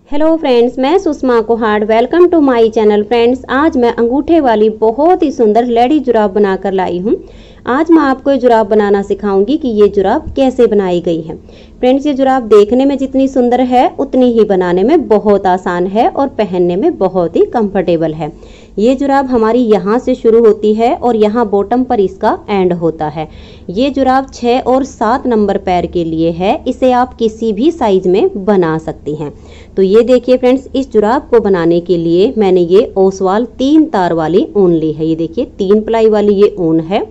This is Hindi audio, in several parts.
हेलो फ्रेंड्स, मैं Sushma Kohad. Welcome to my channel. Friends, आज मैं अंगूठे वाली बहुत ही सुंदर लेडी जुराब बनाकर लाई हूँ। आज मैं आपको ये जुराब बनाना सिखाऊंगी कि ये जुराब कैसे बनाई गई है। फ्रेंड्स, ये जुराब देखने में जितनी सुंदर है उतनी ही बनाने में बहुत आसान है और पहनने में बहुत ही कंफर्टेबल है। ये जुराब हमारी यहाँ से शुरू होती है और यहाँ बॉटम पर इसका एंड होता है। ये जुराब 6 और 7 नंबर पैर के लिए है। इसे आप किसी भी साइज में बना सकती हैं। तो ये देखिए फ्रेंड्स, इस जुराब को बनाने के लिए मैंने ये ओसवाल 3 तार वाली ऊन ली है। ये देखिए 3 प्लाई वाली ये ऊन है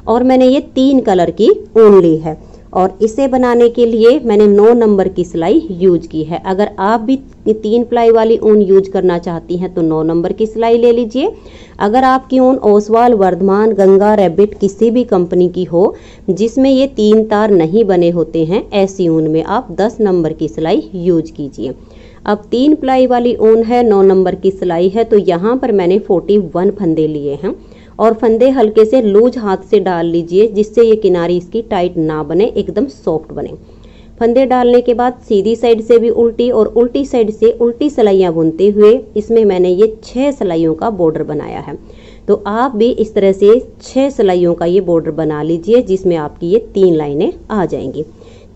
और मैंने ये 3 कलर की ऊन ली है और इसे बनाने के लिए मैंने 9 नंबर की सिलाई यूज की है। अगर आप भी 3 प्लाई वाली ऊन यूज करना चाहती हैं तो 9 नंबर की सिलाई ले लीजिए। अगर आपकी ऊन ओसवाल, वर्धमान, गंगा, रैबिट किसी भी कंपनी की हो जिसमें ये 3 तार नहीं बने होते हैं, ऐसी ऊन में आप 10 नंबर की सिलाई यूज कीजिए। अब 3 प्लाई वाली ऊन है, 9 नंबर की सिलाई है, तो यहाँ पर मैंने 41 फंदे लिए हैं और फंदे हल्के से लूज हाथ से डाल लीजिए जिससे ये किनारी इसकी टाइट ना बने, एकदम सॉफ्ट बने। फंदे डालने के बाद सीधी साइड से भी उल्टी और उल्टी साइड से उल्टी सिलाइयाँ बुनते हुए इसमें मैंने ये 6 सिलाइयों का बॉर्डर बनाया है। तो आप भी इस तरह से 6 सिलाइयों का ये बॉर्डर बना लीजिए जिसमें आपकी ये 3 लाइनें आ जाएंगी।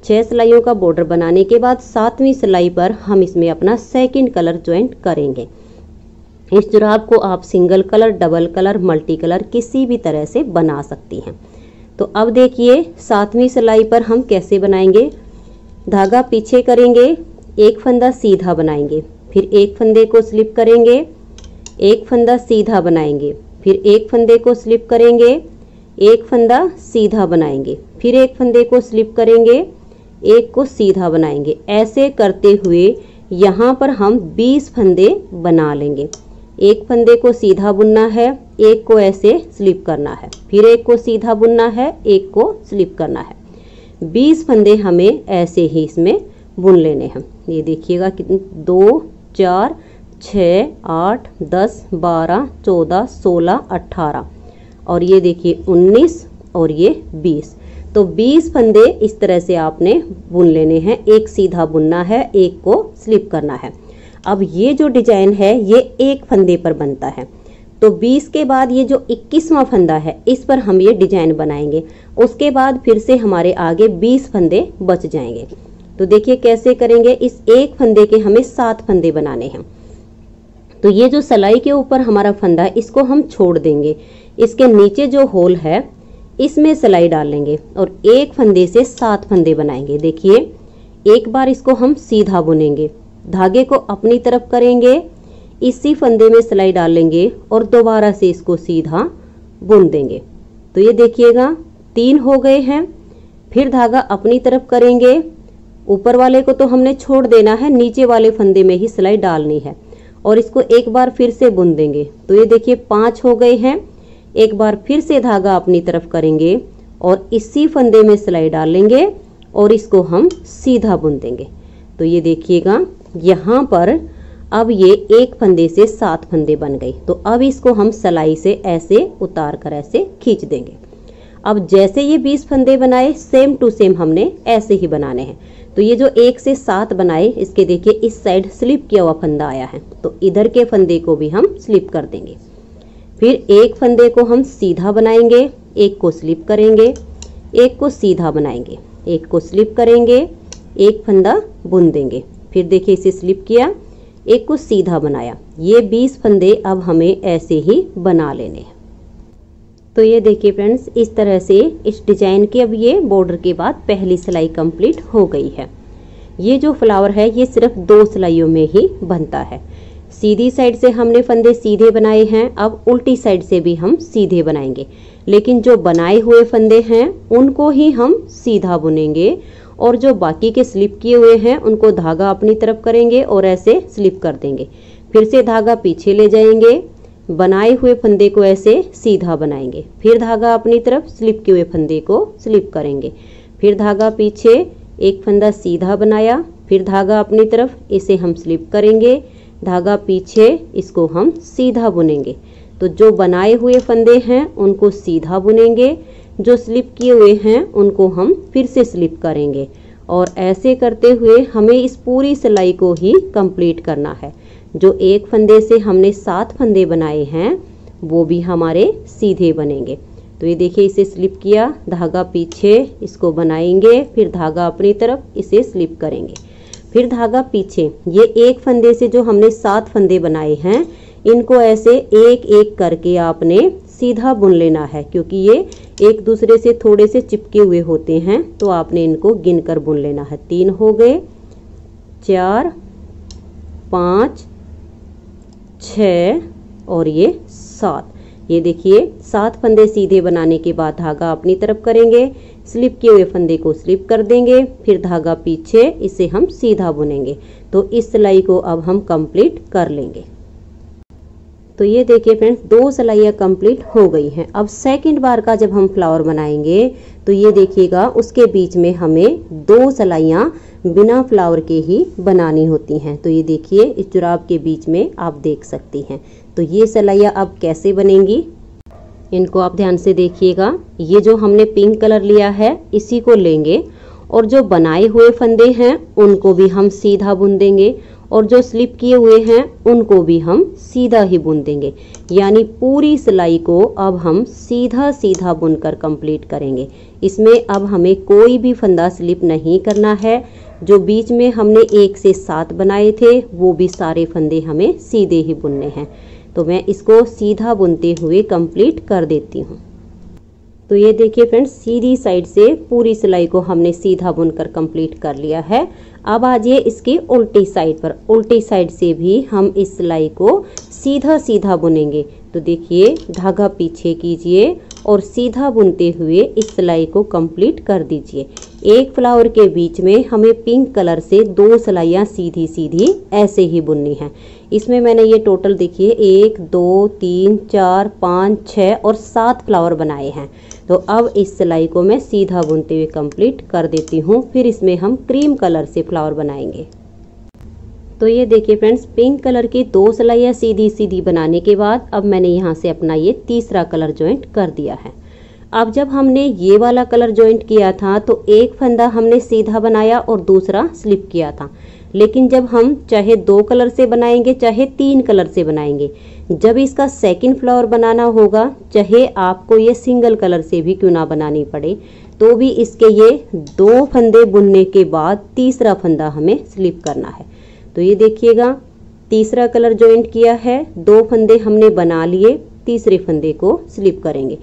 6 सिलाइयों का बॉर्डर बनाने के बाद 7वीं सिलाई पर हम इसमें अपना सेकंड कलर ज्वाइंट करेंगे। इस जुराब को आप single colour, double colour, multi colour किसी भी तरह से बना सकती हैं। तो अब देखिए 7वीं सिलाई पर हम कैसे बनाएंगे। धागा पीछे करेंगे, एक फंदा सीधा बनाएंगे, फिर एक फंदे को स्लिप करेंगे, एक फंदा सीधा बनाएंगे, फिर एक फंदे को स्लिप करेंगे, एक फंदा सीधा बनाएंगे, फिर एक फंदे को स्लिप करेंगे, एक को सीधा बनाएंगे। ऐसे करते हुए यहाँ पर हम 20 फंदे बना लेंगे। एक फंदे को सीधा बुनना है, एक को ऐसे स्लिप करना है, फिर एक को सीधा बुनना है, एक को स्लिप करना है। 20 फंदे हमें ऐसे ही इसमें बुन लेने हैं। ये देखिएगा कितने, 2, 4, 6, 8, 10, 12, 14, 16, 18 और ये देखिए 19 और ये 20। तो 20 फंदे इस तरह से आपने बुन लेने हैं। एक सीधा बुनना है, एक को स्लिप करना है। अब ये जो डिजाइन है ये एक फंदे पर बनता है। तो 20 के बाद ये जो 21वां फंदा है इस पर हम ये डिजाइन बनाएंगे। उसके बाद फिर से हमारे आगे 20 फंदे बच जाएंगे। तो देखिए कैसे करेंगे। इस एक फंदे के हमें 7 फंदे बनाने हैं। तो ये जो सिलाई के ऊपर हमारा फंदा है इसको हम छोड़ देंगे। इसके नीचे जो होल है इसमें सिलाई डालेंगे और एक फंदे से 7 फंदे बनाएंगे। देखिए एक बार इसको हम सीधा बुनेंगे, धागे को अपनी तरफ करेंगे, इसी फंदे में सिलाई डालेंगे और दोबारा से इसको सीधा बुन देंगे। तो ये देखिएगा 3 हो गए हैं। फिर धागा अपनी तरफ करेंगे, ऊपर वाले को तो हमने छोड़ देना है, नीचे वाले फंदे में ही सिलाई डालनी है और इसको एक बार फिर से बुन देंगे। तो ये देखिए 5 हो गए हैं। एक बार फिर से धागा अपनी तरफ करेंगे और इसी फंदे में सिलाई डालेंगे और इसको हम सीधा बुन देंगे। तो ये देखिएगा यहाँ पर अब ये एक फंदे से 7 फंदे बन गए। तो अब इसको हम सिलाई से ऐसे उतार कर ऐसे खींच देंगे। अब जैसे ये 20 फंदे बनाए सेम टू सेम हमने ऐसे ही बनाने हैं। तो ये जो 1 से 7 बनाए इसके देखिए इस साइड स्लिप किया हुआ फंदा आया है, तो इधर के फंदे को भी हम स्लिप कर देंगे। फिर एक फंदे को हम सीधा बनाएंगे, एक को स्लिप करेंगे, एक को सीधा बनाएंगे, एक को स्लिप करेंगे, एक फंदा बुन देंगे। फिर देखिए इसे स्लिप किया, एक को सीधा बनाया। ये 20 फंदे अब हमें ऐसे ही बना लेने हैं। तो ये देखिए फ्रेंड्स, इस तरह से इस डिजाइन के अब ये बॉर्डर के बाद पहली सिलाई कंप्लीट हो गई है। ये जो फ्लावर है ये सिर्फ 2 सिलाइयों में ही बनता है। सीधी साइड से हमने फंदे सीधे बनाए हैं, अब उल्टी साइड से भी हम सीधे बनाएंगे, लेकिन जो बनाए हुए फंदे हैं उनको ही हम सीधा बुनेंगे और जो बाकी के स्लिप किए हुए हैं उनको धागा अपनी तरफ करेंगे और ऐसे स्लिप कर देंगे। फिर से धागा पीछे ले जाएंगे, बनाए हुए फंदे को ऐसे सीधा बनाएंगे, फिर धागा अपनी तरफ, स्लिप किए हुए फंदे को स्लिप करेंगे, फिर धागा पीछे, एक फंदा सीधा बनाया, फिर धागा अपनी तरफ, इसे हम स्लिप करेंगे, धागा पीछे, इसको हम सीधा बुनेंगे। तो जो बनाए हुए फंदे हैं उनको सीधा बुनेंगे, जो स्लिप किए हुए हैं उनको हम फिर से स्लिप करेंगे और ऐसे करते हुए हमें इस पूरी सिलाई को ही कंप्लीट करना है। जो एक फंदे से हमने 7 फंदे बनाए हैं वो भी हमारे सीधे बनेंगे। तो ये देखिए, इसे स्लिप किया, धागा पीछे, इसको बनाएंगे, फिर धागा अपनी तरफ, इसे स्लिप करेंगे, फिर धागा पीछे। ये एक फंदे से जो हमने 7 फंदे बनाए हैं इनको ऐसे एक एक करके आपने सीधा बुन लेना है, क्योंकि ये एक दूसरे से थोड़े से चिपके हुए होते हैं, तो आपने इनको गिनकर बुन लेना है। 3 हो गए, 4, 5, 6 और ये 7। ये देखिए, 7 फंदे सीधे बनाने के बाद धागा अपनी तरफ करेंगे, स्लिप किए हुए फंदे को स्लिप कर देंगे, फिर धागा पीछे, इसे हम सीधा बुनेंगे। तो इस सिलाई को अब हम कंप्लीट कर लेंगे। तो ये देखिए फ्रेंड्स, 2 सिलाइयाँ कंप्लीट हो गई हैं। अब सेकंड बार का जब हम फ्लावर बनाएंगे तो ये देखिएगा, उसके बीच में हमें 2 सिलाइयाँ बिना फ्लावर के ही बनानी होती हैं। तो ये देखिए, इस जुराब के बीच में आप देख सकती हैं। तो ये सिलाइयाँ अब कैसे बनेंगी, इनको आप ध्यान से देखिएगा। ये जो हमने पिंक कलर लिया है इसी को लेंगे और जो बनाए हुए फंदे हैं उनको भी हम सीधा बुन देंगे और जो स्लिप किए हुए हैं उनको भी हम सीधा ही बुन देंगे। यानी पूरी सिलाई को अब हम सीधा सीधा बुनकर कंप्लीट करेंगे। इसमें अब हमें कोई भी फंदा स्लिप नहीं करना है। जो बीच में हमने 1 से 7 बनाए थे वो भी सारे फंदे हमें सीधे ही बुनने हैं। तो मैं इसको सीधा बुनते हुए कंप्लीट कर देती हूँ। तो ये देखिए फ्रेंड्स, सीधी साइड से पूरी सिलाई को हमने सीधा बुनकर कंप्लीट कर लिया है। अब आ जाइए इसकी उल्टी साइड पर। उल्टी साइड से भी हम इस सिलाई को सीधा सीधा बुनेंगे। तो देखिए, धागा पीछे कीजिए और सीधा बुनते हुए इस सिलाई को कंप्लीट कर दीजिए। एक फ्लावर के बीच में हमें पिंक कलर से 2 सिलाइयाँ सीधी सीधी ऐसे ही बुननी है। इसमें मैंने ये टोटल देखिए 1, 2, 3, 4, 5, 6 और 7 फ्लावर बनाए हैं। तो अब इस सिलाई को मैं सीधा बुनते हुए कंप्लीट कर देती हूँ। फिर इसमें हम क्रीम कलर से फ्लावर बनाएंगे। तो ये देखिए फ्रेंड्स, पिंक कलर की 2 सिलाइयाँ सीधी सीधी बनाने के बाद अब मैंने यहाँ से अपना ये तीसरा कलर ज्वाइंट कर दिया है। अब जब हमने ये वाला कलर ज्वाइंट किया था तो एक फंदा हमने सीधा बनाया और दूसरा स्लिप किया था। लेकिन जब हम चाहे 2 कलर से बनाएंगे चाहे 3 कलर से बनाएंगे, जब इसका सेकंड फ्लावर बनाना होगा, चाहे आपको ये सिंगल कलर से भी क्यों ना बनानी पड़े, तो भी इसके ये 2 फंदे बुनने के बाद तीसरा फंदा हमें स्लिप करना है। तो ये देखिएगा, तीसरा कलर ज्वाइंट किया है, 2 फंदे हमने बना लिए, तीसरे फंदे को स्लिप करेंगे।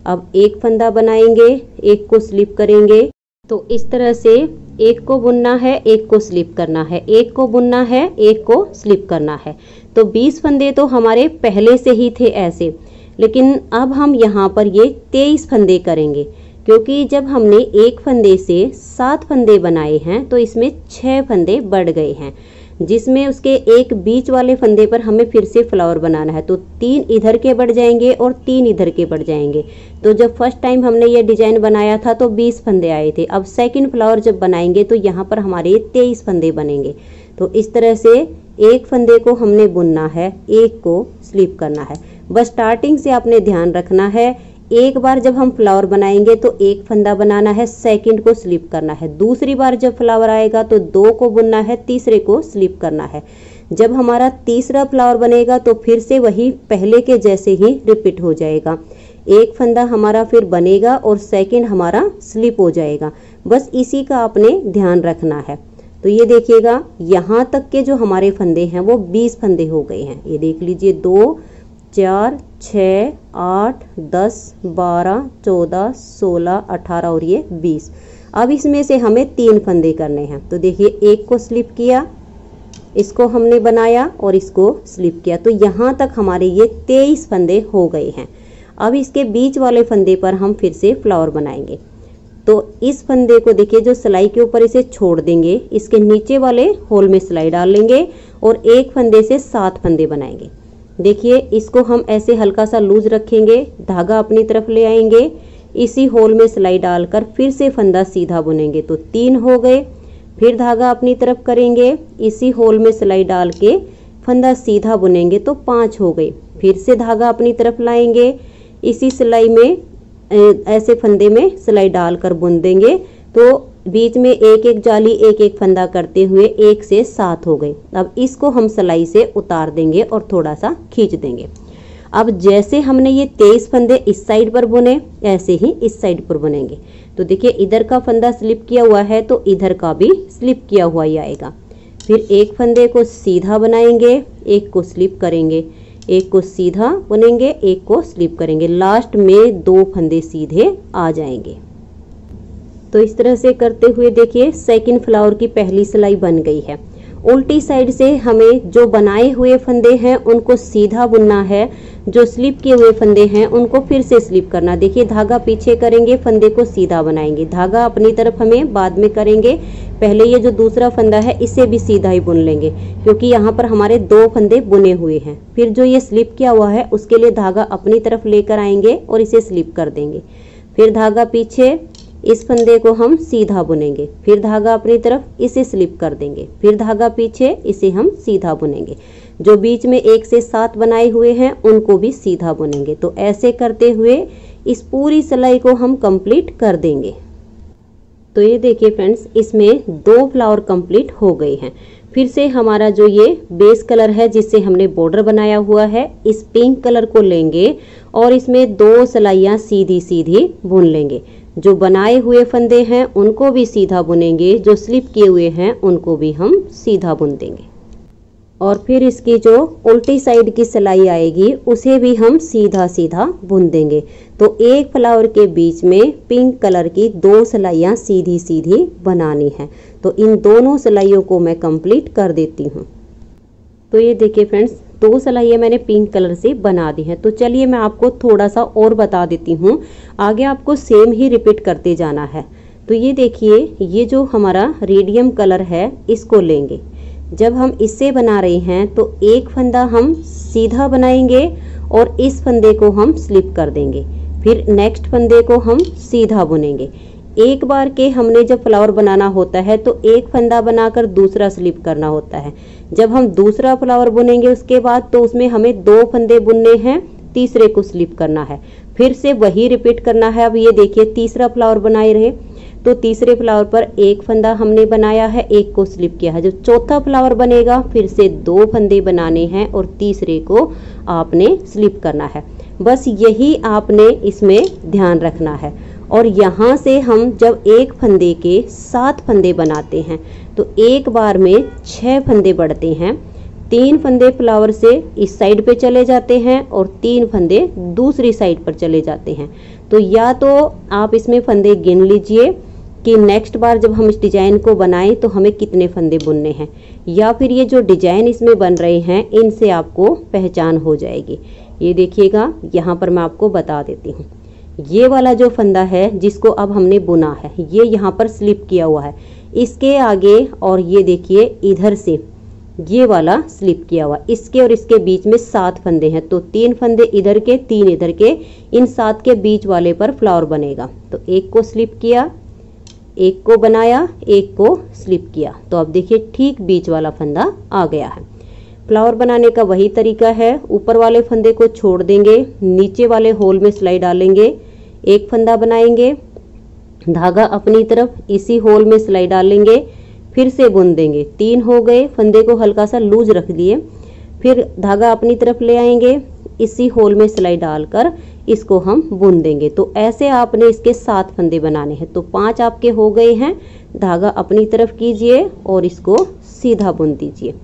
अब एक फंदा बनाएंगे, एक को स्लिप करेंगे। तो इस तरह से एक को बुनना है, एक को स्लिप करना है, एक को बुनना है, एक को स्लिप करना है। तो 20 फंदे तो हमारे पहले से ही थे ऐसे, लेकिन अब हम यहाँ पर ये 23 फंदे करेंगे, क्योंकि जब हमने एक फंदे से 7 फंदे बनाए हैं तो इसमें 6 फंदे बढ़ गए हैं, जिसमें उसके एक बीच वाले फंदे पर हमें फिर से फ्लावर बनाना है। तो 3 इधर के बढ़ जाएंगे और 3 इधर के बढ़ जाएंगे। तो जब फर्स्ट टाइम हमने ये डिजाइन बनाया था तो 20 फंदे आए थे। अब सेकंड फ्लावर जब बनाएंगे तो यहाँ पर हमारे 23 फंदे बनेंगे। तो इस तरह से एक फंदे को हमने बुनना है, एक को स्लिप करना है। बस स्टार्टिंग से आपने ध्यान रखना है, एक बार जब हम फ्लावर बनाएंगे तो एक फंदा बनाना है, सेकंड को स्लिप करना है। दूसरी बार जब फ्लावर आएगा तो 2 को बुनना है, तीसरे को स्लिप करना है। जब हमारा तीसरा फ्लावर बनेगा तो फिर से वही पहले के जैसे ही रिपीट हो जाएगा। एक फंदा हमारा फिर बनेगा और सेकंड हमारा स्लिप हो जाएगा। बस इसी का आपने ध्यान रखना है। तो ये देखिएगा, यहाँ तक के जो हमारे फंदे हैं वो 20 फंदे हो गए हैं। ये देख लीजिए, 2, 4, 6, 8, 10, 12, 14, 16, 18 और ये 20। अब इसमें से हमें 3 फंदे करने हैं। तो देखिए, एक को स्लिप किया, इसको हमने बनाया और इसको स्लिप किया। तो यहाँ तक हमारे ये 23 फंदे हो गए हैं। अब इसके बीच वाले फंदे पर हम फिर से फ्लावर बनाएंगे। तो इस फंदे को देखिए, जो सिलाई के ऊपर इसे छोड़ देंगे, इसके नीचे वाले होल में सिलाई डाल लेंगे और एक फंदे से 7 फंदे बनाएंगे। देखिए, इसको हम ऐसे हल्का सा लूज रखेंगे, धागा अपनी तरफ ले आएंगे, इसी होल में सिलाई डालकर फिर से फंदा सीधा बुनेंगे। तो 3 हो गए। फिर धागा अपनी तरफ करेंगे, इसी होल में सिलाई डाल के फंदा सीधा बुनेंगे तो 5 हो गए। फिर से धागा अपनी तरफ लाएंगे, इसी सिलाई में ऐसे फंदे में सिलाई डालकर बुन देंगे तो बीच में एक एक जाली एक एक फंदा करते हुए 1 से 7 हो गए। अब इसको हम सिलाई से उतार देंगे और थोड़ा सा खींच देंगे। अब जैसे हमने ये 23 फंदे इस साइड पर बुने, ऐसे ही इस साइड पर बुनेंगे। तो देखिए इधर का फंदा स्लिप किया हुआ है तो इधर का भी स्लिप किया हुआ ही आएगा। फिर एक फंदे को सीधा बनाएंगे, एक को स्लिप करेंगे, एक को सीधा बुनेंगे, एक को स्लिप करेंगे। लास्ट में 2 फंदे सीधे आ जाएंगे। तो इस तरह से करते हुए देखिए सेकंड फ्लावर की पहली सिलाई बन गई है। उल्टी साइड से हमें जो बनाए हुए फंदे हैं उनको सीधा बुनना है, जो स्लिप किए हुए फंदे हैं उनको फिर से स्लिप करना। देखिए धागा पीछे करेंगे, फंदे को सीधा बनाएंगे, धागा अपनी तरफ हमें बाद में करेंगे। पहले ये जो दूसरा फंदा है इसे भी सीधा ही बुन लेंगे, क्योंकि यहाँ पर हमारे 2 फंदे बुने हुए हैं। फिर जो ये स्लिप किया हुआ है उसके लिए धागा अपनी तरफ लेकर आएंगे और इसे स्लिप कर देंगे। फिर धागा पीछे, इस फंदे को हम सीधा बुनेंगे, फिर धागा अपनी तरफ, इसे स्लिप कर देंगे, फिर धागा पीछे, इसे हम सीधा बुनेंगे। जो बीच में 1 से 7 बनाए हुए हैं उनको भी सीधा बुनेंगे। तो ऐसे करते हुए इस पूरी सिलाई को हम कंप्लीट कर देंगे। तो ये देखिए फ्रेंड्स, इसमें 2 फ्लावर कंप्लीट हो गए हैं। फिर से हमारा जो ये बेस कलर है जिससे हमने बॉर्डर बनाया हुआ है, इस पिंक कलर को लेंगे और इसमें 2 सिलाइयाँ सीधी सीधी बुन लेंगे। जो बनाए हुए फंदे हैं उनको भी सीधा बुनेंगे, जो स्लिप किए हुए हैं उनको भी हम सीधा बुन देंगे। और फिर इसकी जो उल्टी साइड की सिलाई आएगी उसे भी हम सीधा सीधा बुन देंगे। तो एक फ्लावर के बीच में पिंक कलर की 2 सिलाइयाँ सीधी सीधी बनानी है। तो इन दोनों सिलाइयों को मैं कंप्लीट कर देती हूँ। तो ये देखिए फ्रेंड्स, 2 सिलाइयाँ मैंने पिंक कलर से बना दी हैं। तो चलिए मैं आपको थोड़ा सा और बता देती हूँ, आगे आपको सेम ही रिपीट करते जाना है। तो ये देखिए, ये जो हमारा रेडियम कलर है इसको लेंगे। जब हम इससे बना रहे हैं तो एक फंदा हम सीधा बनाएंगे और इस फंदे को हम स्लिप कर देंगे, फिर नेक्स्ट फंदे को हम सीधा बुनेंगे। एक बार के हमने जब फ्लावर बनाना होता है तो एक फंदा बनाकर दूसरा स्लिप करना होता है। जब हम दूसरा फ्लावर बुनेंगे उसके बाद तो उसमें हमें 2 फंदे बुनने हैं, तीसरे को स्लिप करना है, फिर से वही रिपीट करना है। अब ये देखिए तीसरा फ्लावर बनाए रहे तो तीसरे फ्लावर पर एक फंदा हमने बनाया है, एक को स्लिप किया है। जब चौथा फ्लावर बनेगा फिर से 2 फंदे बनाने हैं और तीसरे को आपने स्लिप करना है। बस यही आपने इसमें ध्यान रखना है। और यहाँ से हम जब एक फंदे के 7 फंदे बनाते हैं तो एक बार में 6 फंदे बढ़ते हैं। 3 फंदे फ्लावर से इस साइड पे चले जाते हैं और 3 फंदे दूसरी साइड पर चले जाते हैं। तो या तो आप इसमें फंदे गिन लीजिए कि नेक्स्ट बार जब हम इस डिजाइन को बनाएं तो हमें कितने फंदे बुनने हैं, या फिर ये जो डिजाइन इसमें बन रहे हैं इनसे आपको पहचान हो जाएगी। ये देखिएगा, यहाँ पर मैं आपको बता देती हूँ। ये वाला जो फंदा है जिसको अब हमने बुना है ये यहाँ पर स्लिप किया हुआ है, इसके आगे और ये देखिए इधर से ये वाला स्लिप किया हुआ, इसके और इसके बीच में 7 फंदे हैं। तो 3 फंदे इधर के 3 इधर के, इन 7 के बीच वाले पर फ्लावर बनेगा। तो एक को स्लिप किया, एक को बनाया, एक को स्लिप किया, तो अब देखिए ठीक बीच वाला फंदा आ गया है। फ्लावर बनाने का वही तरीका है, ऊपर वाले फंदे को छोड़ देंगे, नीचे वाले होल में सिलाई डालेंगे, एक फंदा बनाएंगे, धागा अपनी तरफ, इसी होल में सिलाई डालेंगे, फिर से बुन देंगे। 3 हो गए, फंदे को हल्का सा लूज रख दिए, फिर धागा अपनी तरफ ले आएंगे, इसी होल में सिलाई डालकर इसको हम बुन देंगे। तो ऐसे आपने इसके 7 फंदे बनाने हैं। तो 5 आपके हो गए हैं, धागा अपनी तरफ कीजिए और इसको सीधा बुन दीजिए।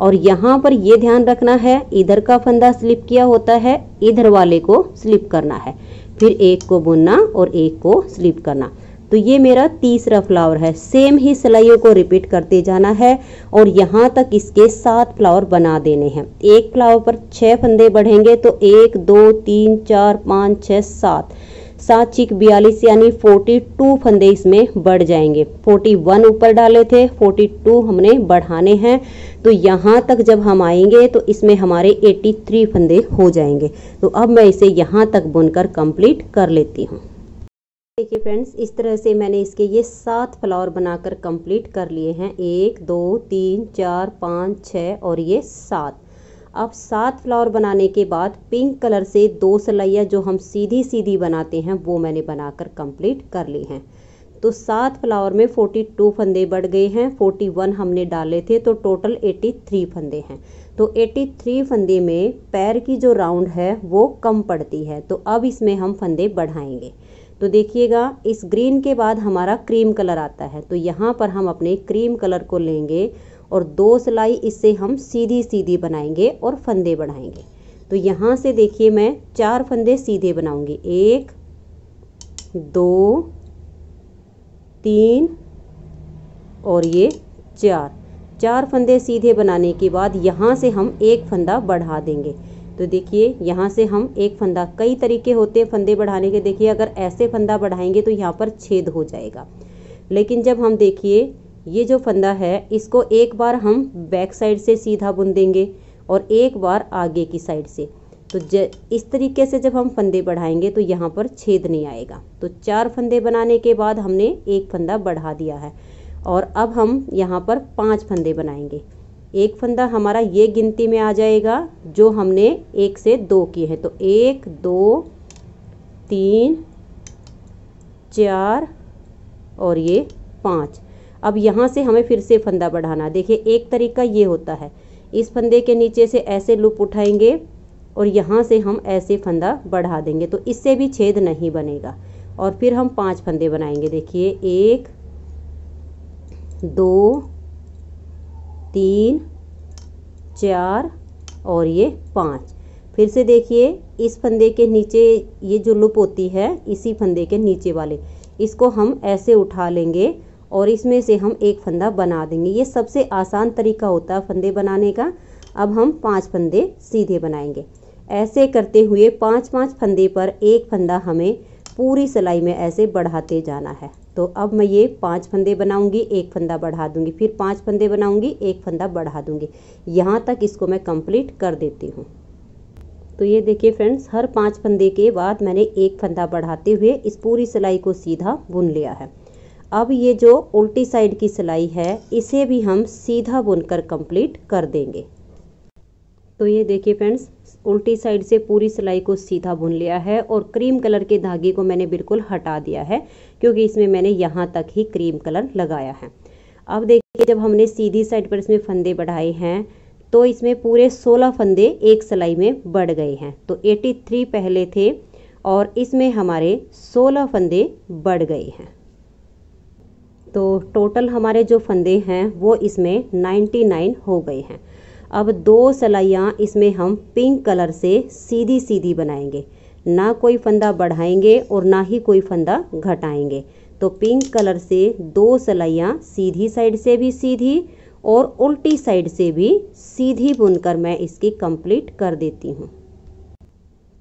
और यहाँ पर ये ध्यान रखना है, इधर का फंदा स्लिप किया होता है, इधर वाले को स्लिप करना है, फिर एक को बुनना और एक को स्लिप करना। तो ये मेरा तीसरा फ्लावर है। सेम ही सिलाइयों को रिपीट करते जाना है और यहाँ तक इसके 7 फ्लावर बना देने हैं। एक फ्लावर पर 6 फंदे बढ़ेंगे तो 1 2 3 4 5 6 7 7 चिक 42 यानी 42 फंदे इसमें बढ़ जाएंगे। 41 ऊपर डाले थे, 42 हमने बढ़ाने हैं। तो यहाँ तक जब हम आएंगे तो इसमें हमारे 83 फंदे हो जाएंगे। तो अब मैं इसे यहाँ तक बुनकर कंप्लीट कर लेती हूँ। देखिए फ्रेंड्स, इस तरह से मैंने इसके ये 7 फ्लावर बनाकर कंप्लीट कर लिए हैं। 1 2 3 4 5 6 और ये 7। अब 7 फ्लावर बनाने के बाद पिंक कलर से 2 सिलाइयाँ जो हम सीधी सीधी बनाते हैं वो मैंने बनाकर कंप्लीट कर ली हैं। तो 7 फ्लावर में 42 फंदे बढ़ गए हैं, 41 हमने डाले थे तो टोटल 83 फंदे हैं। तो 83 फंदे में पैर की जो राउंड है वो कम पड़ती है, तो अब इसमें हम फंदे बढ़ाएंगे। तो देखिएगा इस ग्रीन के बाद हमारा क्रीम कलर आता है, तो यहाँ पर हम अपने क्रीम कलर को लेंगे और 2 सिलाई इससे हम सीधी सीधी बनाएंगे और फंदे बढ़ाएंगे। तो यहाँ से देखिए मैं 4 फंदे सीधे बनाऊंगी, 1 2 3 और ये 4 फंदे सीधे बनाने के बाद यहाँ से हम एक फंदा बढ़ा देंगे। तो देखिए यहाँ से हम एक फंदा, कई तरीके होते हैं फंदे बढ़ाने के। देखिए अगर ऐसे फंदा बढ़ाएंगे तो यहाँ पर छेद हो जाएगा, लेकिन जब हम देखिए ये जो फंदा है इसको एक बार हम बैक साइड से सीधा बुन देंगे और एक बार आगे की साइड से। तो इस तरीके से जब हम फंदे बढ़ाएंगे तो यहाँ पर छेद नहीं आएगा। तो 4 फंदे बनाने के बाद हमने एक फंदा बढ़ा दिया है और अब हम यहाँ पर 5 फंदे बनाएंगे। एक फंदा हमारा ये गिनती में आ जाएगा जो हमने 1 से 2 किए हैं। तो 1 2 3 4 और ये 5। अब यहाँ से हमें फिर से फंदा बढ़ाना। देखिए एक तरीका ये होता है, इस फंदे के नीचे से ऐसे लूप उठाएंगे और यहाँ से हम ऐसे फंदा बढ़ा देंगे, तो इससे भी छेद नहीं बनेगा। और फिर हम 5 फंदे बनाएंगे। देखिए 1 2 3 4 और ये 5। फिर से देखिए इस फंदे के नीचे ये जो लूप होती है, इसी फंदे के नीचे वाले, इसको हम ऐसे उठा लेंगे और इसमें से हम एक फंदा बना देंगे। ये सबसे आसान तरीका होता है फंदे बनाने का। अब हम 5 फंदे सीधे बनाएंगे। ऐसे करते हुए 5-5 फंदे पर एक फंदा हमें पूरी सिलाई में ऐसे बढ़ाते जाना है। तो अब मैं ये 5 फंदे बनाऊंगी, एक फंदा बढ़ा दूंगी, फिर 5 फंदे बनाऊंगी, एक फंदा बढ़ा दूंगी। यहाँ तक इसको मैं कंप्लीट कर देती हूँ। तो ये देखिए फ्रेंड्स, हर 5 फंदे के बाद मैंने एक फंदा बढ़ाते हुए इस पूरी सिलाई को सीधा बुन लिया है। अब ये जो उल्टी साइड की सिलाई है इसे भी हम सीधा बुनकर कंप्लीट कर देंगे। तो ये देखिए फ्रेंड्स, उल्टी साइड से पूरी सिलाई को सीधा बुन लिया है और क्रीम कलर के धागे को मैंने बिल्कुल हटा दिया है, क्योंकि इसमें मैंने यहाँ तक ही क्रीम कलर लगाया है। अब देखिए जब हमने सीधी साइड पर इसमें फंदे बढ़ाए हैं तो इसमें पूरे 16 फंदे एक सिलाई में बढ़ गए हैं। तो 83 पहले थे और इसमें हमारे 16 फंदे बढ़ गए हैं। तो टोटल हमारे जो फंदे हैं वो इसमें 99 हो गए हैं। अब 2 सिलाइयाँ इसमें हम पिंक कलर से सीधी सीधी बनाएंगे, ना कोई फंदा बढ़ाएंगे और ना ही कोई फंदा घटाएंगे। तो पिंक कलर से 2 सिलाइयाँ सीधी साइड से भी सीधी और उल्टी साइड से भी सीधी बुनकर मैं इसकी कंप्लीट कर देती हूँ।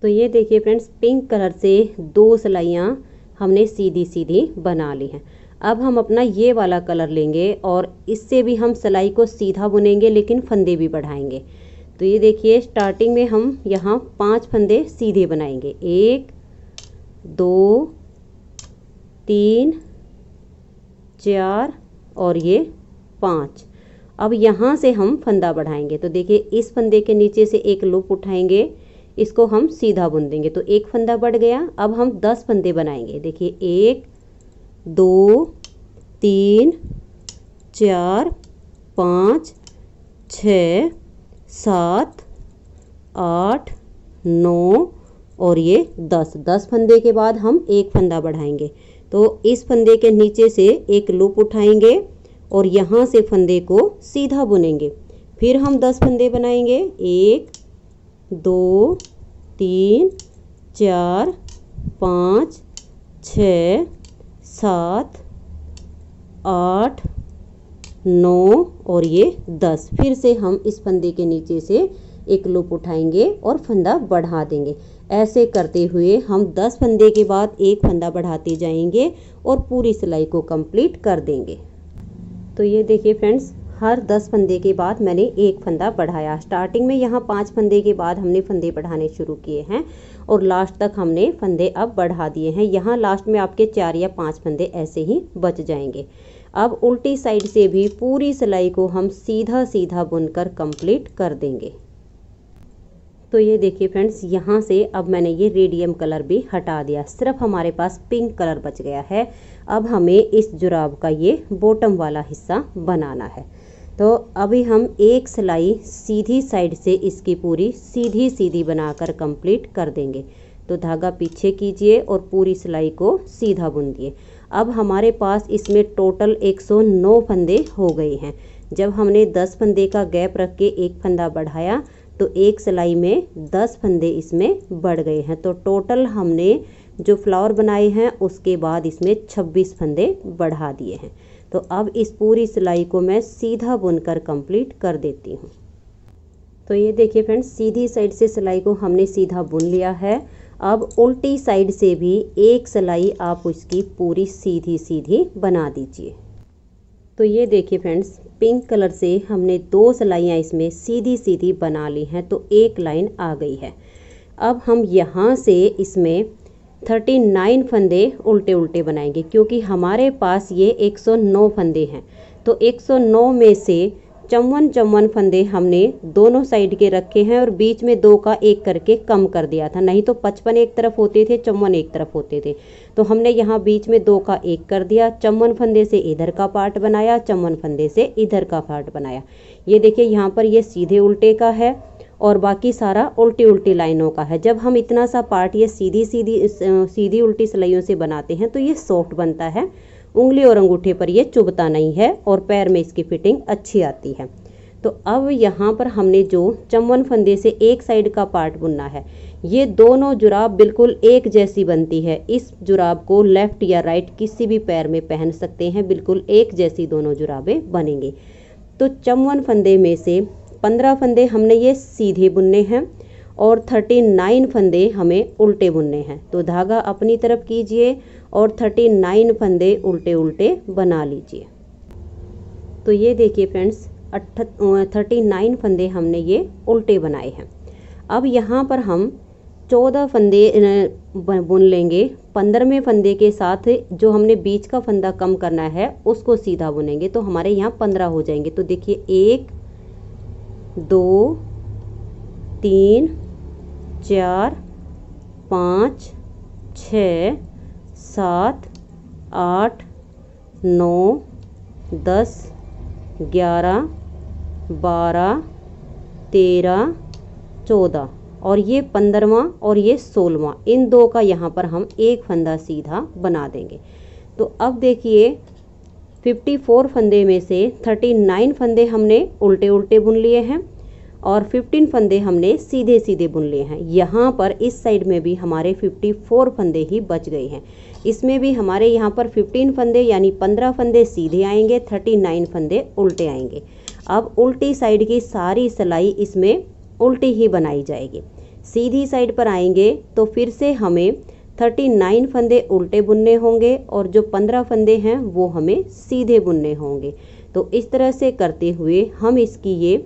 तो ये देखिए फ्रेंड्स, पिंक कलर से 2 सिलाइयाँ हमने सीधी सीधी बना ली हैं। अब हम अपना ये वाला कलर लेंगे और इससे भी हम सिलाई को सीधा बुनेंगे, लेकिन फंदे भी बढ़ाएंगे। तो ये देखिए स्टार्टिंग में हम यहाँ 5 फंदे सीधे बनाएंगे, 1 2 3 4 और ये 5। अब यहाँ से हम फंदा बढ़ाएंगे। तो देखिए इस फंदे के नीचे से एक लूप उठाएंगे, इसको हम सीधा बुन देंगे, तो एक फंदा बढ़ गया। अब हम 10 फंदे बनाएंगे। देखिए 1 2 3 4 5 6 7 8 9 और ये 10 फंदे के बाद हम एक फंदा बढ़ाएंगे। तो इस फंदे के नीचे से एक लूप उठाएंगे और यहाँ से फंदे को सीधा बुनेंगे। फिर हम 10 फंदे बनाएंगे, 1 2 3 4 5 6 7 8 9 और ये 10। फिर से हम इस फंदे के नीचे से एक लूप उठाएंगे और फंदा बढ़ा देंगे। ऐसे करते हुए हम 10 फंदे के बाद एक फंदा बढ़ाते जाएंगे और पूरी सिलाई को कंप्लीट कर देंगे। तो ये देखिए फ्रेंड्स, हर 10 फंदे के बाद मैंने एक फंदा बढ़ाया। स्टार्टिंग में यहाँ 5 फंदे के बाद हमने फंदे बढ़ाने शुरू किए हैं और लास्ट तक हमने फंदे अब बढ़ा दिए हैं। यहाँ लास्ट में आपके 4 या 5 फंदे ऐसे ही बच जाएंगे। अब उल्टी साइड से भी पूरी सिलाई को हम सीधा सीधा बुनकर कंप्लीट कर देंगे। तो ये देखिए फ्रेंड्स, यहाँ से अब मैंने ये रेडियम कलर भी हटा दिया, सिर्फ हमारे पास पिंक कलर बच गया है। अब हमें इस जुराब का ये बॉटम वाला हिस्सा बनाना है। तो अभी हम एक सिलाई सीधी साइड से इसकी पूरी सीधी सीधी बनाकर कंप्लीट कर देंगे। तो धागा पीछे कीजिए और पूरी सिलाई को सीधा बुन दिए। अब हमारे पास इसमें टोटल 109 फंदे हो गए हैं। जब हमने 10 फंदे का गैप रख के एक फंदा बढ़ाया तो एक सिलाई में 10 फंदे इसमें बढ़ गए हैं। तो टोटल हमने जो फ्लावर बनाए हैं उसके बाद इसमें 26 फंदे बढ़ा दिए हैं। तो अब इस पूरी सिलाई को मैं सीधा बुनकर कंप्लीट कर देती हूँ। तो ये देखिए फ्रेंड्स, सीधी साइड से सिलाई को हमने सीधा बुन लिया है। अब उल्टी साइड से भी एक सिलाई आप उसकी पूरी सीधी सीधी बना दीजिए। तो ये देखिए फ्रेंड्स, पिंक कलर से हमने 2 सिलाइयाँ इसमें सीधी सीधी बना ली हैं, तो एक लाइन आ गई है। अब हम यहाँ से इसमें 39 फंदे उल्टे उल्टे बनाएंगे, क्योंकि हमारे पास ये 109 फंदे हैं। तो 109 में से 54 फंदे हमने दोनों साइड के रखे हैं और बीच में 2 का 1 करके कम कर दिया था, नहीं तो 55 एक तरफ होते थे, 54 एक तरफ होते थे। तो हमने यहाँ बीच में 2 का 1 कर दिया, 54 फंदे से इधर का पार्ट बनाया, 54 फंदे से इधर का पार्ट बनाया। ये देखिए यहाँ पर ये सीधे उल्टे का है और बाकी सारा उल्टी उल्टी लाइनों का है। जब हम इतना सा पार्ट ये सीधी उल्टी सिलाइयों से बनाते हैं तो ये सॉफ्ट बनता है, उंगली और अंगूठे पर ये चुभता नहीं है और पैर में इसकी फिटिंग अच्छी आती है। तो अब यहाँ पर हमने जो 54 फंदे से एक साइड का पार्ट बुनना है, ये दोनों जुराब बिल्कुल एक जैसी बनती है। इस जुराब को लेफ्ट या राइट किसी भी पैर में पहन सकते हैं, बिल्कुल एक जैसी दोनों जुराबें बनेंगी। तो 54 फंदे में से 15 फंदे हमने ये सीधे बुनने हैं और 39 फंदे हमें उल्टे बुनने हैं। तो धागा अपनी तरफ कीजिए और 39 फंदे उल्टे उल्टे बना लीजिए। तो ये देखिए फ्रेंड्स, 39 फंदे हमने ये उल्टे बनाए हैं। अब यहाँ पर हम 14 फंदे बुन लेंगे। 15वें फंदे के साथ जो हमने बीच का फंदा कम करना है उसको सीधा बुनेंगे, तो हमारे यहाँ 15 हो जाएंगे। तो देखिए 1 2 3 4 5 6 7 8 9 10 11 12 13 14 और ये 15वां और ये 16वां, इन 2 का यहाँ पर हम एक फंदा सीधा बना देंगे। तो अब देखिए 54 फंदे में से 39 फंदे हमने उल्टे उल्टे बुन लिए हैं और 15 फंदे हमने सीधे सीधे बुन लिए हैं। यहाँ पर इस साइड में भी हमारे 54 फंदे ही बच गए हैं। इसमें भी हमारे यहाँ पर 15 फंदे यानी 15 फंदे सीधे आएंगे, 39 फंदे उल्टे आएंगे। अब उल्टी साइड की सारी सिलाई इसमें उल्टी ही बनाई जाएगी। सीधी साइड पर आएंगे तो फिर से हमें 39 फंदे उल्टे बुनने होंगे और जो 15 फंदे हैं वो हमें सीधे बुनने होंगे। तो इस तरह से करते हुए हम इसकी ये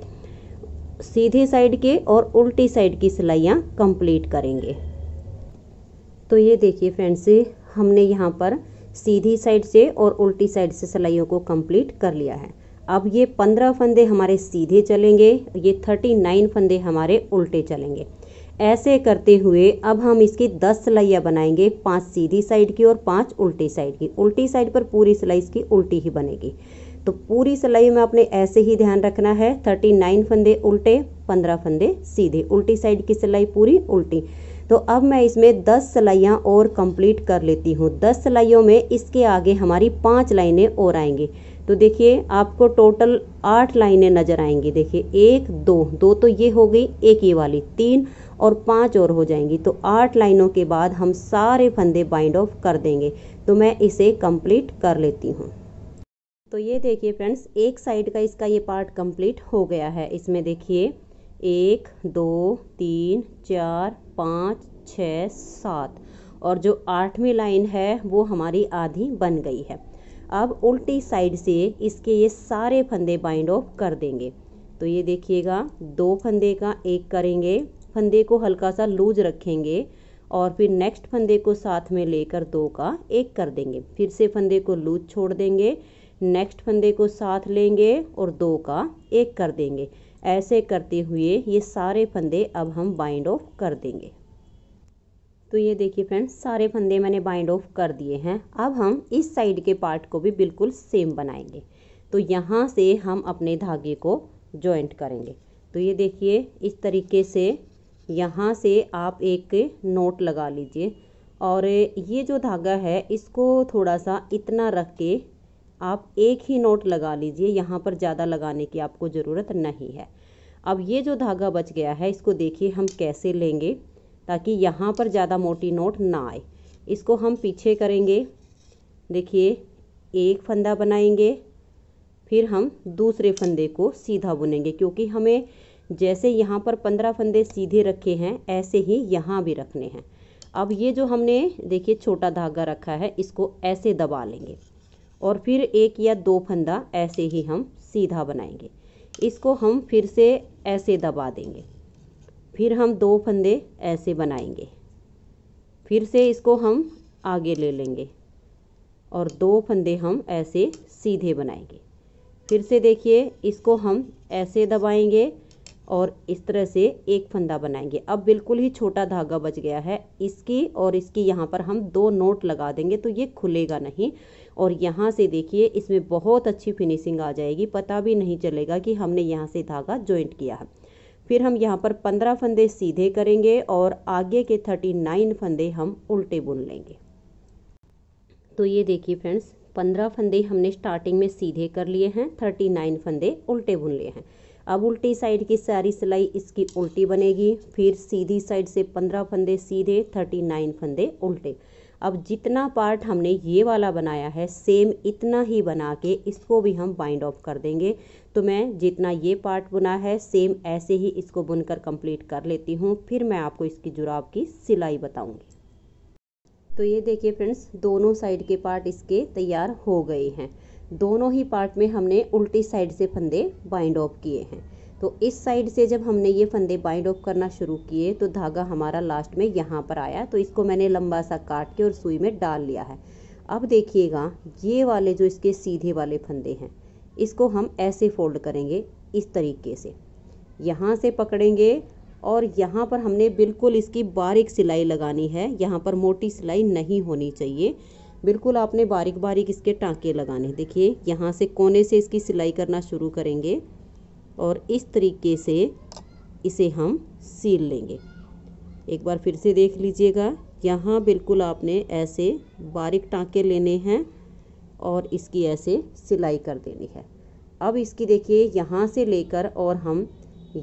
सीधी साइड के और उल्टी साइड की सिलाइयाँ कंप्लीट करेंगे। तो ये देखिए फ्रेंड्स, हमने यहाँ पर सीधी साइड से और उल्टी साइड से सिलाइयों को कंप्लीट कर लिया है। अब ये 15 फंदे हमारे सीधे चलेंगे, ये 39 फंदे हमारे उल्टे चलेंगे। ऐसे करते हुए अब हम इसकी 10 सिलाइयाँ बनाएंगे, 5 सीधी साइड की और 5 उल्टी साइड की। उल्टी साइड पर पूरी सिलाई इसकी उल्टी ही बनेगी। तो पूरी सिलाई में आपने ऐसे ही ध्यान रखना है, 39 फंदे उल्टे, 15 फंदे सीधे, उल्टी साइड की सिलाई पूरी उल्टी। तो अब मैं इसमें 10 सिलाइयाँ और कंप्लीट कर लेती हूँ। 10 सिलाइयों में इसके आगे हमारी 5 लाइनें और आएंगी। तो देखिए आपको टोटल 8 लाइनें नजर आएंगी। देखिए 1 2 तो ये हो गई, एक ये वाली 3 और 5 और हो जाएंगी। तो 8 लाइनों के बाद हम सारे फंदे बाइंड ऑफ कर देंगे। तो मैं इसे कंप्लीट कर लेती हूँ। तो ये देखिए फ्रेंड्स, एक साइड का इसका ये पार्ट कंप्लीट हो गया है। इसमें देखिए 1 2 3 4 5 6 7 और जो 8वीं लाइन है वो हमारी आधी बन गई है। अब उल्टी साइड से इसके ये सारे फंदे बाइंड ऑफ कर देंगे। तो ये देखिएगा 2 फंदे का 1 करेंगे, फंदे को हल्का सा लूज रखेंगे और फिर नेक्स्ट फंदे को साथ में लेकर 2 का 1 कर देंगे। फिर से फंदे को लूज छोड़ देंगे, नेक्स्ट फंदे को साथ लेंगे और 2 का 1 कर देंगे। ऐसे करते हुए ये सारे फंदे अब हम बाइंड ऑफ कर देंगे। तो ये देखिए फ्रेंड्स, सारे फंदे मैंने बाइंड ऑफ कर दिए हैं। अब हम इस साइड के पार्ट को भी बिल्कुल सेम बनाएंगे। तो यहाँ से हम अपने धागे को जॉइंट करेंगे। तो ये देखिए इस तरीके से यहाँ से आप एक नोट लगा लीजिए और ये जो धागा है इसको थोड़ा सा इतना रख के आप एक ही नोट लगा लीजिए। यहाँ पर ज़्यादा लगाने की आपको ज़रूरत नहीं है। अब ये जो धागा बच गया है इसको देखिए हम कैसे लेंगे ताकि यहाँ पर ज़्यादा मोटी नोट ना आए। इसको हम पीछे करेंगे। देखिए एक फंदा बनाएंगे, फिर हम दूसरे फंदे को सीधा बुनेंगे, क्योंकि हमें जैसे यहाँ पर 15 फंदे सीधे रखे हैं ऐसे ही यहाँ भी रखने हैं। अब ये जो हमने देखिए छोटा धागा रखा है इसको ऐसे दबा लेंगे और फिर एक या दो फंदा ऐसे ही हम सीधा बनाएंगे। इसको हम फिर से ऐसे दबा देंगे, फिर हम दो फंदे ऐसे बनाएंगे, फिर से इसको हम आगे ले लेंगे और दो फंदे हम ऐसे सीधे बनाएंगे। फिर से देखिए इसको हम ऐसे दबाएंगे और इस तरह से एक फंदा बनाएंगे। अब बिल्कुल ही छोटा धागा बच गया है, इसकी और इसकी यहाँ पर हम दो नोट लगा देंगे तो ये खुलेगा नहीं और यहाँ से देखिए इसमें बहुत अच्छी फिनिशिंग आ जाएगी, पता भी नहीं चलेगा कि हमने यहाँ से धागा जॉइंट किया है। फिर हम यहाँ पर 15 फंदे सीधे करेंगे और आगे के 39 फंदे हम उल्टे बुन लेंगे। तो ये देखिए फ्रेंड्स, 15 फंदे हमने स्टार्टिंग में सीधे कर लिए हैं, 39 फंदे उल्टे बुन लिए हैं। अब उल्टी साइड की सारी सिलाई इसकी उल्टी बनेगी, फिर सीधी साइड से 15 फंदे सीधे, 39 फंदे उल्टे। अब जितना पार्ट हमने ये वाला बनाया है सेम इतना ही बना के इसको भी हम बाइंड ऑफ कर देंगे। तो मैं जितना ये पार्ट बुना है सेम ऐसे ही इसको बुनकर कंप्लीट कर लेती हूँ, फिर मैं आपको इसकी जुराब की सिलाई बताऊँगी। तो ये देखिए फ्रेंड्स, दोनों साइड के पार्ट इसके तैयार हो गए हैं। दोनों ही पार्ट में हमने उल्टी साइड से फंदे बाइंड ऑफ किए हैं। तो इस साइड से जब हमने ये फंदे बाइंड ऑफ करना शुरू किए तो धागा हमारा लास्ट में यहाँ पर आया, तो इसको मैंने लंबा सा काट के और सुई में डाल लिया है। अब देखिएगा ये वाले जो इसके सीधे वाले फंदे हैं इसको हम ऐसे फोल्ड करेंगे, इस तरीके से यहाँ से पकड़ेंगे और यहाँ पर हमने बिल्कुल इसकी बारीक सिलाई लगानी है। यहाँ पर मोटी सिलाई नहीं होनी चाहिए, बिल्कुल आपने बारीक बारीक इसके टांके लगाने। देखिए यहाँ से कोने से इसकी सिलाई करना शुरू करेंगे और इस तरीके से इसे हम सील लेंगे। एक बार फिर से देख लीजिएगा, यहाँ बिल्कुल आपने ऐसे बारीक टांके लेने हैं और इसकी ऐसे सिलाई कर देनी है। अब इसकी देखिए यहाँ से लेकर और हम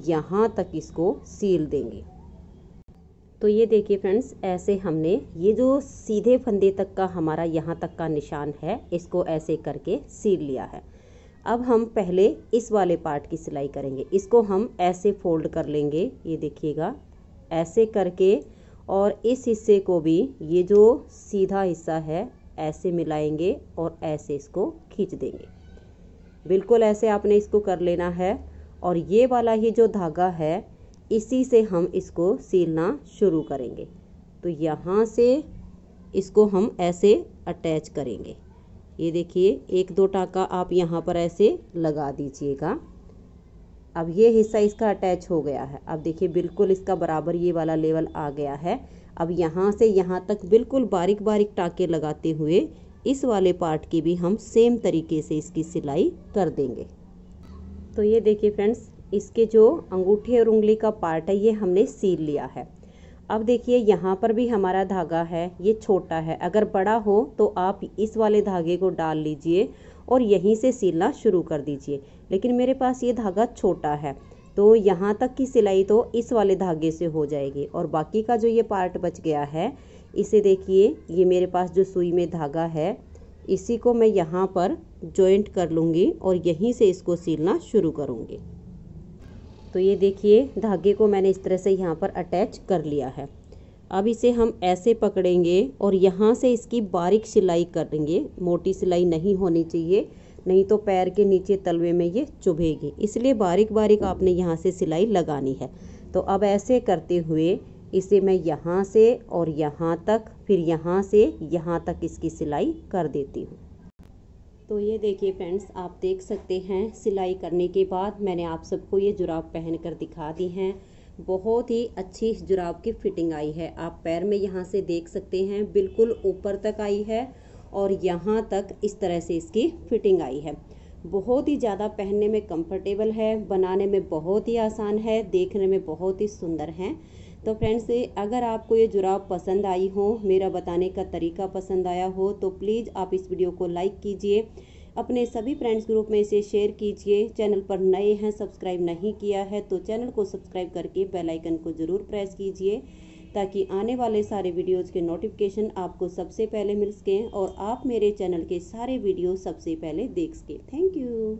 यहाँ तक इसको सील देंगे। तो ये देखिए फ्रेंड्स, ऐसे हमने ये जो सीधे फंदे तक का हमारा यहाँ तक का निशान है इसको ऐसे करके सील लिया है। अब हम पहले इस वाले पार्ट की सिलाई करेंगे। इसको हम ऐसे फोल्ड कर लेंगे, ये देखिएगा ऐसे करके, और इस हिस्से को भी ये जो सीधा हिस्सा है ऐसे मिलाएंगे और ऐसे इसको खींच देंगे। बिल्कुल ऐसे आपने इसको कर लेना है और ये वाला ही जो धागा है इसी से हम इसको सीलना शुरू करेंगे। तो यहाँ से इसको हम ऐसे अटैच करेंगे। ये देखिए एक दो टाँका आप यहाँ पर ऐसे लगा दीजिएगा। अब ये हिस्सा इसका अटैच हो गया है। अब देखिए बिल्कुल इसका बराबर ये वाला लेवल आ गया है। अब यहाँ से यहाँ तक बिल्कुल बारीक बारीक टाँके लगाते हुए इस वाले पार्ट की भी हम सेम तरीके से इसकी सिलाई कर देंगे। तो ये देखिए फ्रेंड्स, इसके जो अंगूठे और उंगली का पार्ट है ये हमने सील लिया है। अब देखिए यहाँ पर भी हमारा धागा है, ये छोटा है। अगर बड़ा हो तो आप इस वाले धागे को डाल लीजिए और यहीं से सीलना शुरू कर दीजिए। लेकिन मेरे पास ये धागा छोटा है तो यहाँ तक की सिलाई तो इस वाले धागे से हो जाएगी और बाकी का जो ये पार्ट बच गया है इसे देखिए, ये मेरे पास जो सुई में धागा है इसी को मैं यहाँ पर जॉइंट कर लूँगी और यहीं से इसको सीलना शुरू करूँगी। तो ये देखिए धागे को मैंने इस तरह से यहाँ पर अटैच कर लिया है। अब इसे हम ऐसे पकड़ेंगे और यहाँ से इसकी बारीक सिलाई करेंगे। मोटी सिलाई नहीं होनी चाहिए, नहीं तो पैर के नीचे तलवे में ये चुभेगी, इसलिए बारीक बारीक आपने यहाँ से सिलाई लगानी है। तो अब ऐसे करते हुए इसे मैं यहाँ से और यहाँ तक, फिर यहाँ से यहाँ तक इसकी सिलाई कर देती हूँ। तो ये देखिए फ्रेंड्स, आप देख सकते हैं सिलाई करने के बाद मैंने आप सबको ये जुराब पहन कर दिखा दी हैं। बहुत ही अच्छी जुराब की फिटिंग आई है। आप पैर में यहाँ से देख सकते हैं बिल्कुल ऊपर तक आई है और यहाँ तक इस तरह से इसकी फिटिंग आई है। बहुत ही ज़्यादा पहनने में कंफर्टेबल है, बनाने में बहुत ही आसान है, देखने में बहुत ही सुंदर है। तो फ्रेंड्स, अगर आपको ये जुराब पसंद आई हो, मेरा बताने का तरीका पसंद आया हो, तो प्लीज़ आप इस वीडियो को लाइक कीजिए, अपने सभी फ्रेंड्स ग्रुप में इसे शेयर कीजिए। चैनल पर नए हैं, सब्सक्राइब नहीं किया है तो चैनल को सब्सक्राइब करके बेल आइकन को ज़रूर प्रेस कीजिए, ताकि आने वाले सारे वीडियोज़ के नोटिफिकेशन आपको सबसे पहले मिल सकें और आप मेरे चैनल के सारे वीडियो सबसे पहले देख सकें। Thank you.